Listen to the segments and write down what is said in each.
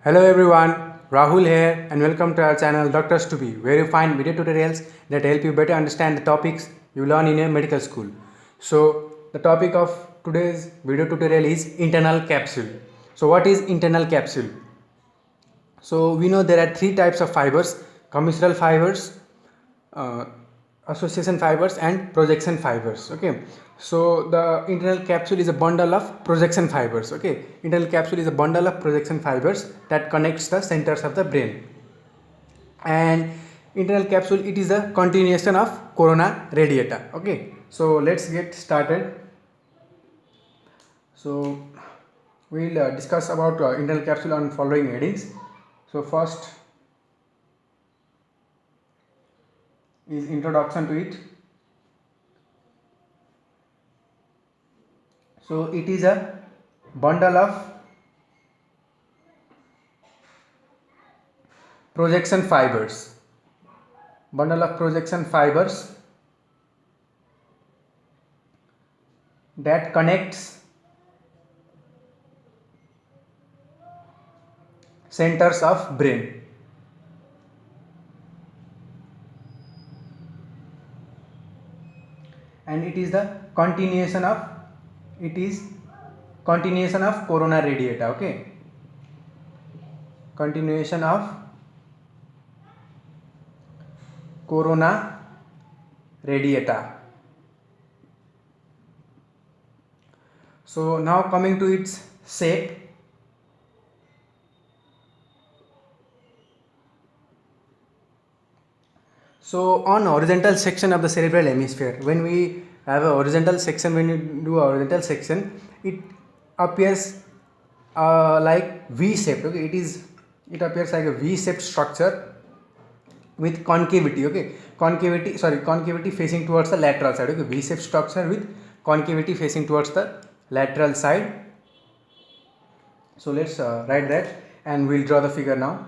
Hello everyone, Rahul here and welcome to our channel Doctors to Be, where you find video tutorials that help you better understand the topics you learn in a medical school. So the topic of today's video tutorial is internal capsule. So what is internal capsule? So we know there are three types of fibers: commissural fibers, uh, association fibers and projection fibers. Okay, so the internal capsule is a bundle of projection fibers. Okay, internal capsule is a bundle of projection fibers that connects the centers of the brain. And internal capsule, it is a continuation of corona radiata. Okay, so let's get started. So we'll discuss about internal capsule on following headings. So first is introduction to it. So it is a bundle of projection fibers, that connects centers of brain. And it is the continuation of corona radiata. Okay, continuation of corona radiata. So now coming to its shape. So on horizontal section of the cerebral hemisphere, when we have a horizontal section, when you do a horizontal section, it appears like V-shaped. Okay, it appears like a V-shaped structure with concavity. Okay, concavity facing towards the lateral side. Okay, V-shaped structure with concavity facing towards the lateral side. So let's write that and we'll draw the figure now.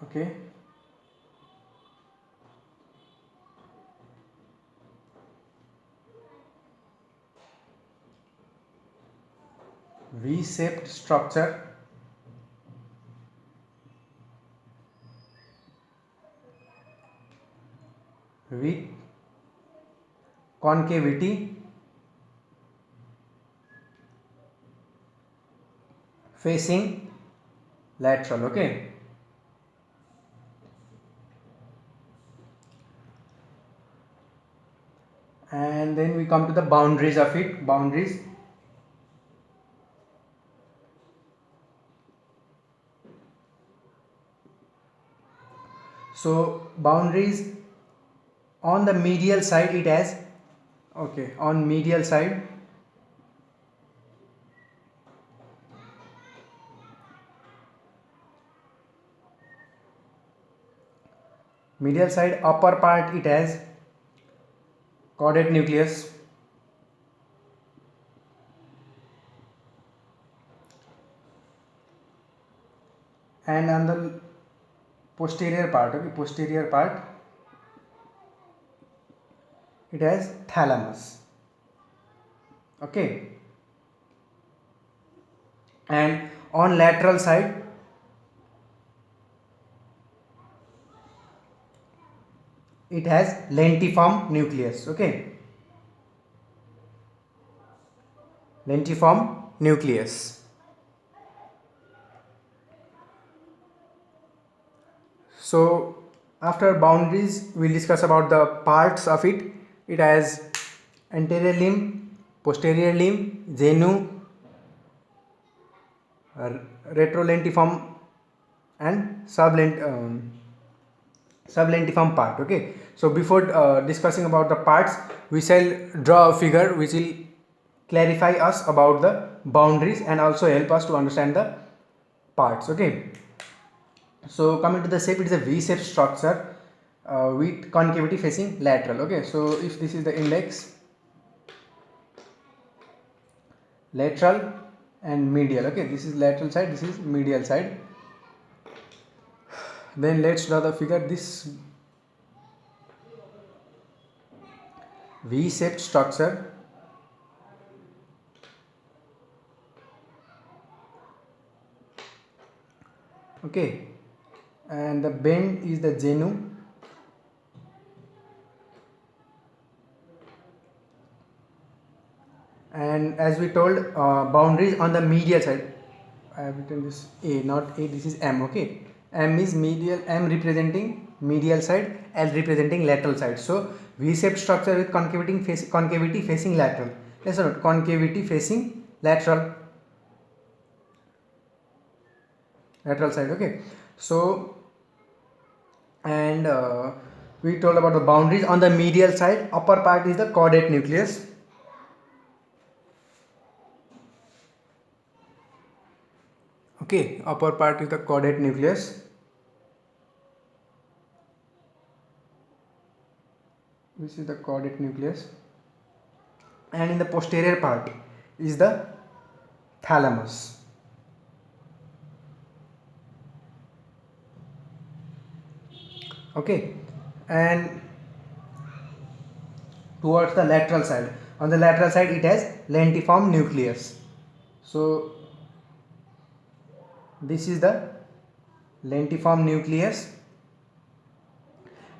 Okay. V-shaped structure with concavity facing lateral. Okay, and then we come to the boundaries of it. So boundaries, on the medial side it has, okay, on medial side upper part it has caudate nucleus, and on the posterior part, it has thalamus. Okay, and on lateral side it has lentiform nucleus. Okay, lentiform nucleus. So after boundaries we'll discuss about the parts of it. It has anterior limb, posterior limb, genu, retrolentiform and sublentiform part. Okay, so before discussing about the parts, we shall draw a figure which will clarify us about the boundaries and also help us to understand the parts. Okay, so coming to the shape, it is a V-shaped structure with concavity facing lateral. Okay, so if this is the index, lateral and medial. Okay, this is lateral side, this is medial side. Then let's draw the figure. This V-shaped structure okay, and the bend is the genu, and as we told, boundaries on the medial side. I have written this A, not A, this is M, okay. M is medial, M representing medial side, L representing lateral side. So V-shaped structure with concavity facing lateral. Let's note concavity facing lateral side, okay. So and we told about the boundaries on the medial side. Upper part is the caudate nucleus. Okay, upper part is the caudate nucleus. This is the caudate nucleus, and in the posterior part is the thalamus. Okay, and towards the lateral side, on the lateral side it has lentiform nucleus. So this is the lentiform nucleus,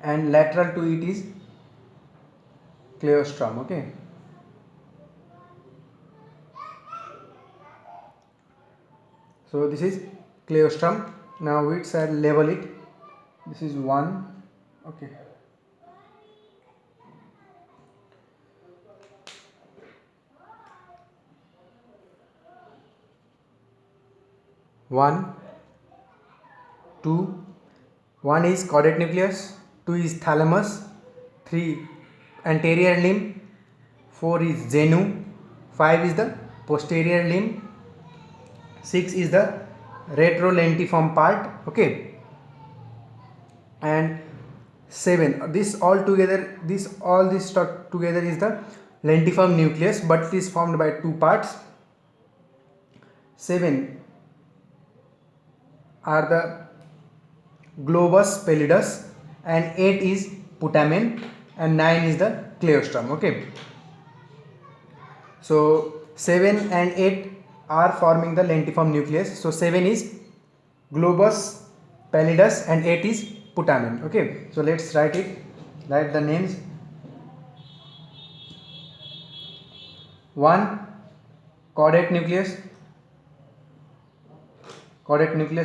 and lateral to it is cleostrum, okay. So this is cleostrum. Now which side level it? This is one, okay. One, two, one is caudate nucleus, two is thalamus, three anterior limb, four is genu, five is the posterior limb, six is the retrolentiform part, okay, and seven. This all stuck together is the lentiform nucleus, but it is formed by two parts. Seven are the globus pallidus, and 8 is putamen, and 9 is the cleostrum, okay. So 7 and 8 are forming the lentiform nucleus. So 7 is globus pallidus and 8 is putamen, okay. So let's write the names. 1 caudate nucleus,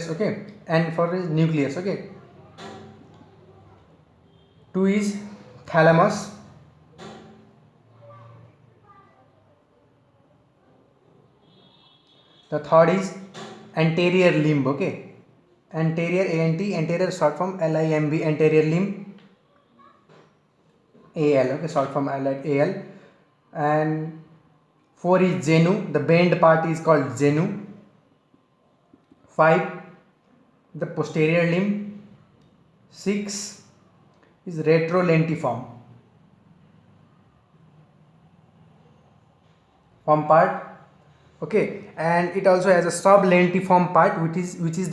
okay, and for is nucleus, okay. 2 is thalamus, the third is anterior limb, okay. Anterior, anterior short form limb, anterior limb, al, okay, short form al. And 4 is genu, the bend part is called genu. 5 the posterior limb. 6 is retrolentiform part, okay, and it also has a sublentiform part which is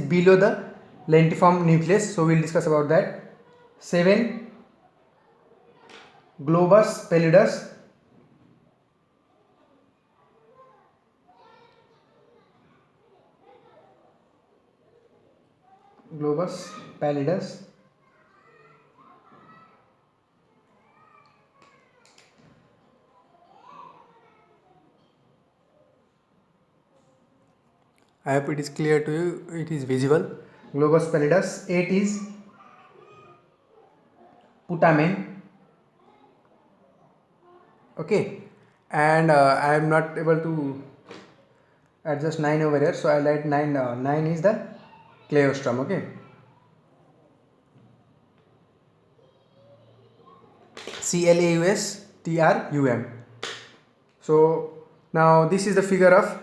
below the lentiform nucleus. So we'll discuss about that. 7 globus pallidus, I hope it is clear to you, it is visible. Globus pallidus. 8 is putamen, okay, and I am not able to adjust 9 over here, so I write 9. 9 is the cleostrum, okay. CLAUSTRUM. So now this is the figure of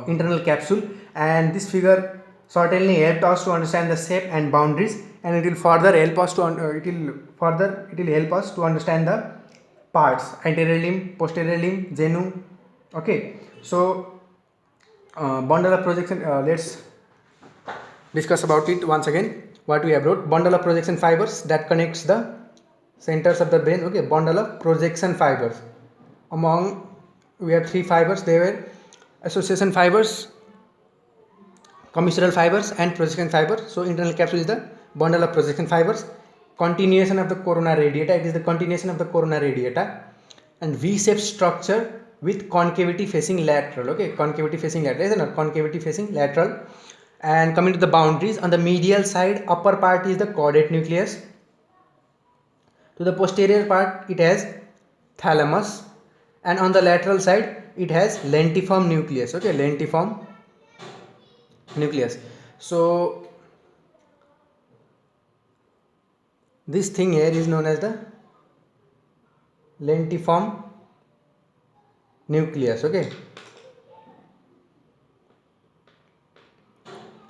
internal capsule, and this figure certainly helped us to understand the shape and boundaries, and it will further help us to understand the parts: anterior limb, posterior limb, genu, okay. So bundle of projection, let's discuss about it once again. What we have wrote: bundle of projection fibers that connects the centers of the brain, okay. Bundle of projection fibers. Among we have 3 fibers. They were association fibers, commissural fibers and projection fiber. So internal capsule is the bundle of projection fibers. Continuation of the corona radiata, it is the continuation of the corona radiata, and V-shaped structure with concavity facing lateral. Okay, concavity facing lateral, is not concavity facing lateral. And coming to the boundaries, on the medial side, upper part is the caudate nucleus. To the posterior part, it has thalamus, and on the lateral side, it has lentiform nucleus. Okay, lentiform nucleus. So this thing here is known as the lentiform nucleus. Okay,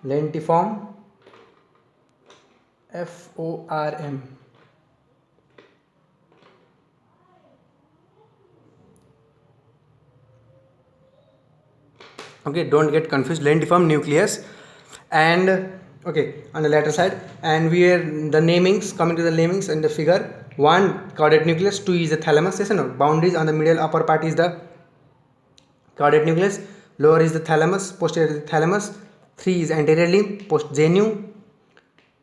lentiform, FORM. Okay, don't get confused, lentiform nucleus. And okay, on the lateral side, and we are the namings, coming to the namings in the figure. 1 caudate nucleus, 2 is the thalamus. Yes or no? Boundaries, on the middle upper part is the caudate nucleus, lower is the thalamus, posterior is the thalamus, 3 is anterior limb, post genu,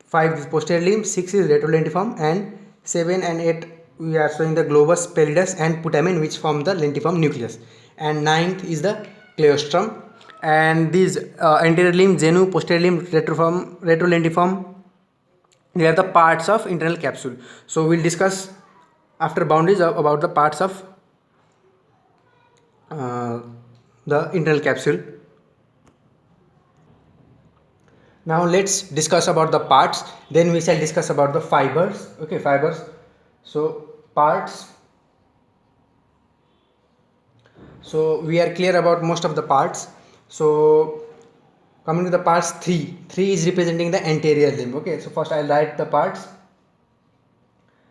5 is posterior limb, 6 is retrolentiform, and 7 and 8 we are showing the globus pallidus and putamen, which form the lentiform nucleus, and 9th is the cleostrum. And these anterior limb, genu, posterior limb, retrolentiform, they are the parts of internal capsule. So we'll discuss after boundaries about the parts of uh, the internal capsule. Now let's discuss about the parts, then we shall discuss about the fibers. Okay, fibers. So parts, so we are clear about most of the parts. So coming to the parts, 3 is representing the anterior limb. Okay, so first I'll write the parts.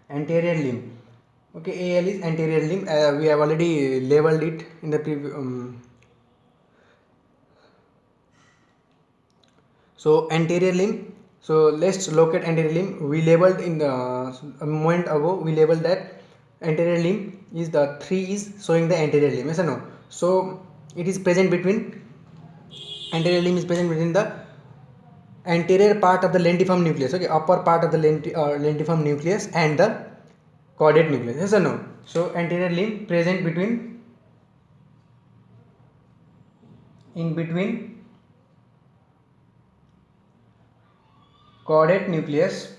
Anterior limb. Okay, AL is anterior limb. We have already labeled it in the previous. So anterior limb. So let's locate anterior limb. We labeled in the a moment ago. We labeled that anterior limb is the 3 is showing the anterior limb. Yes or no? So it is present between, anterior limb is present between the anterior part of the lentiform nucleus. Okay, upper part of the lentiform nucleus and the caudate nucleus. Yes or no? So anterior limb present between, in between caudate nucleus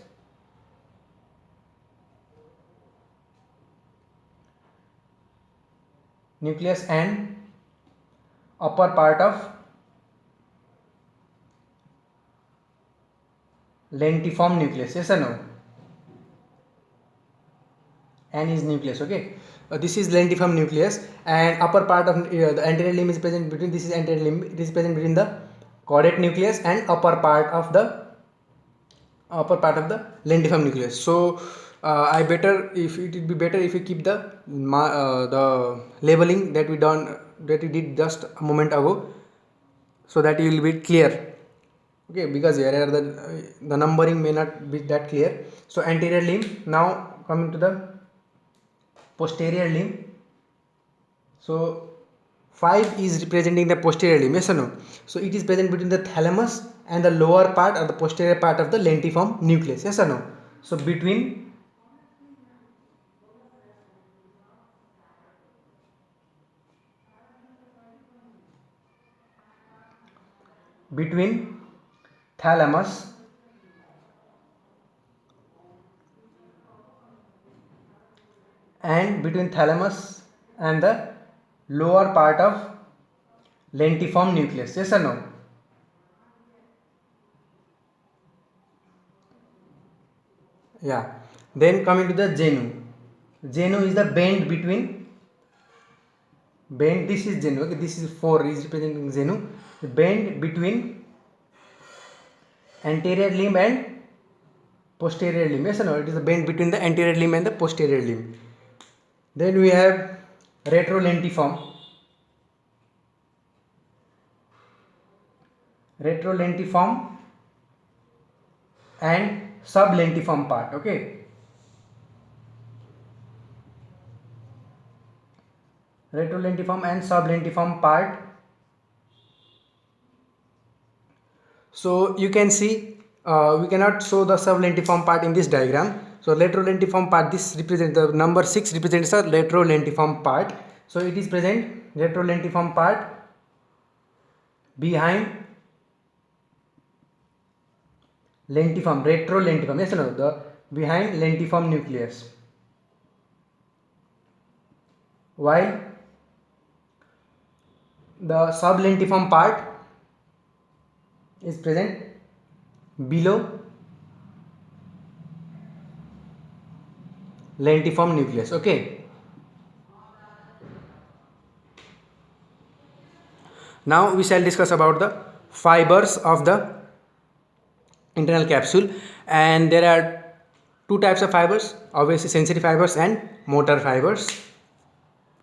and upper part of lentiform nucleus. Yes or no? N is nucleus. Okay, this is lentiform nucleus, and upper part of the anterior limb is present between, this is anterior limb, it is present between the caudate nucleus and upper part of the lentiform nucleus. So I better, if it would be better if we keep the labeling that we did just a moment ago, so that you will be clear. Okay, because here the numbering may not be that clear. So anterior limb. Now coming to the posterior limb. So 5 is representing the posterior limb. Yes or no? So it is present between the thalamus and the lower part or the posterior part of the lentiform nucleus. Yes or no? So between thalamus and the lower part of lentiform nucleus. Yes or no? Yeah. Then coming to the genu. Genu is the bend between, this is genu. Okay, this is 4 is representing genu. The bend between anterior limb and posterior limb. Yes or no? It is the bend between the anterior limb and the posterior limb. Then we have retrolentiform. And sublentiform part. Okay, retrolentiform and sublentiform part. So you can see we cannot show the sublentiform part in this diagram. So laterolentiform part, this represents the number 6 represents the laterolentiform part. So it is present laterolentiform part behind lentiform, retrolentiform, yes or no, the behind lentiform nucleus, while the sublentiform part is present below lentiform nucleus. Okay, now we shall discuss about the fibers of the internal capsule, and there are two types of fibers, obviously sensory fibers and motor fibers.